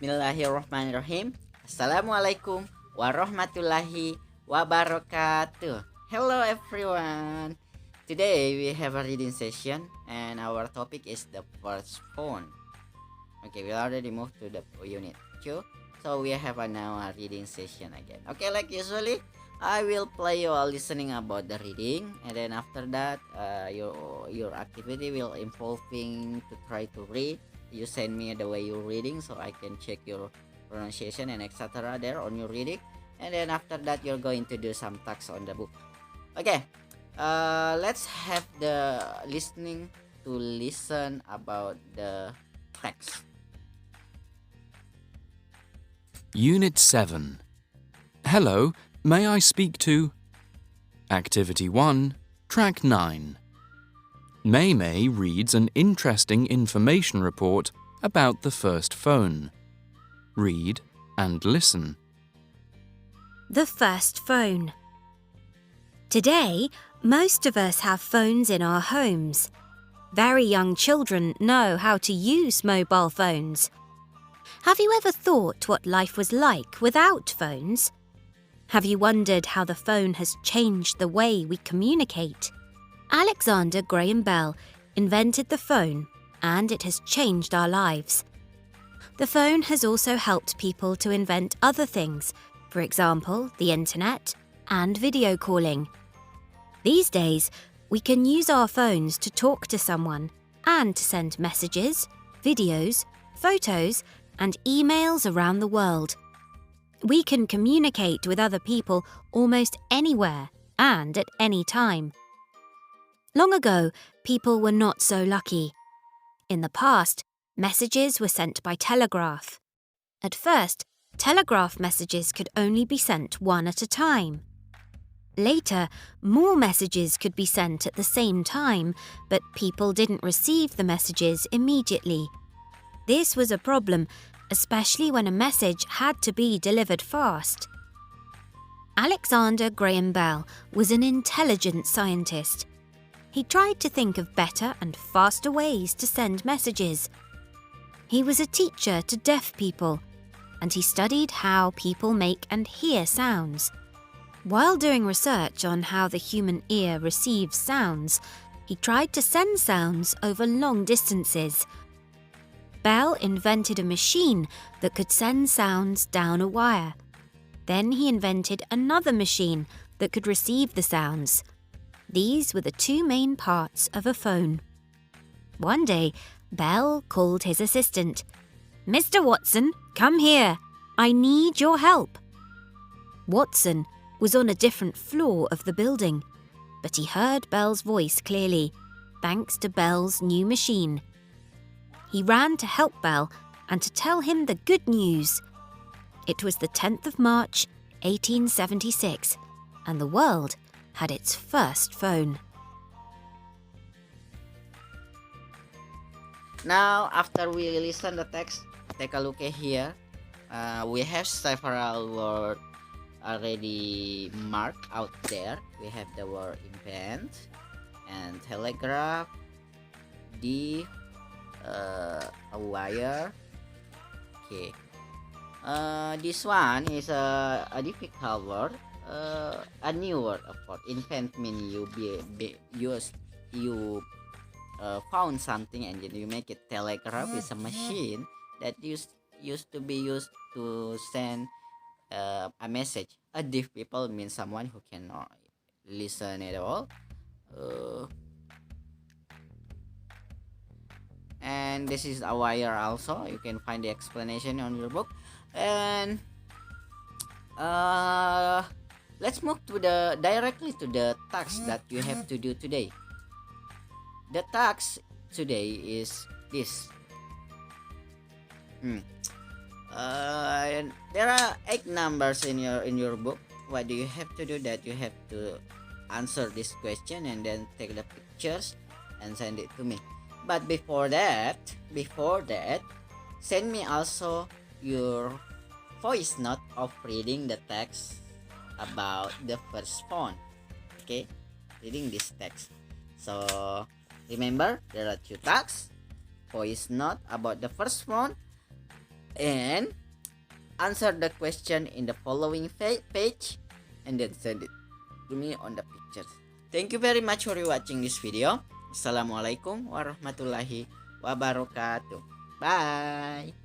Bismillahirrahmanirrahim. Assalamualaikum warahmatullahi wabarakatuh. Hello everyone. Today we have a reading session and our topic is the first phone. Okay, we already moved to the unit 2. So we have now a reading session again. Okay, like usually, I will play you a listening about the reading, and then after that, your activity will involving to try to read. You send me the way you're reading, so I can check your pronunciation and etc. there on your reading, and then after that, you're going to do some tasks on the book. Okay, let's have the listening to listen about the text. Unit 7. Hello, may I speak to... Activity 1, Track 9. May reads an interesting information report about the first phone. Read and listen. The first phone. Today, most of us have phones in our homes. Very young children know how to use mobile phones. Have you ever thought what life was like without phones? Have you wondered how the phone has changed the way we communicate? Alexander Graham Bell invented the phone, and it has changed our lives. The phone has also helped people to invent other things, for example, the internet and video calling. These days, we can use our phones to talk to someone and to send messages, videos, photos, and emails around the world. We can communicate with other people almost anywhere and at any time. Long ago, people were not so lucky. In the past, messages were sent by telegraph. At first, telegraph messages could only be sent one at a time. Later, more messages could be sent at the same time, but people didn't receive the messages immediately. This was a problem, especially when a message had to be delivered fast. Alexander Graham Bell was an intelligent scientist. He tried to think of better and faster ways to send messages. He was a teacher to deaf people, and he studied how people make and hear sounds. While doing research on how the human ear receives sounds, he tried to send sounds over long distances. Bell invented a machine that could send sounds down a wire. Then he invented another machine that could receive the sounds. These were the two main parts of a phone. One day, Bell called his assistant. "Mr. Watson, come here. I need your help." Watson was on a different floor of the building, but he heard Bell's voice clearly, thanks to Bell's new machine. He ran to help Bell and to tell him the good news. It was the 10th of March, 1876, and the world had its first phone. Now, after we listen the text, take a look at here. We have several words already marked out there. We have the word invent and telegraph, a wire. Okay. This one is a difficult word. A new word, of course. Invent means you found something and then you make it. Telegraph is a machine that used to be used to send a message. A deaf people means someone who cannot listen at all. And this is a wire also. You can find the explanation on your book. And let's move to directly to the task that you have to do today. The task today is this. There are 8 numbers in your book. What do you have to do? That you have to answer this question and then take the pictures and send it to me. But before that, send me also your voice note of reading the text about the first phone. Okay, reading this text. So remember, there are 2 tasks: voice note about the first phone and answer the question in the following page and then send it to me on the pictures. Thank you very much for watching this video. Assalamualaikum warahmatullahi wabarakatuh. Bye.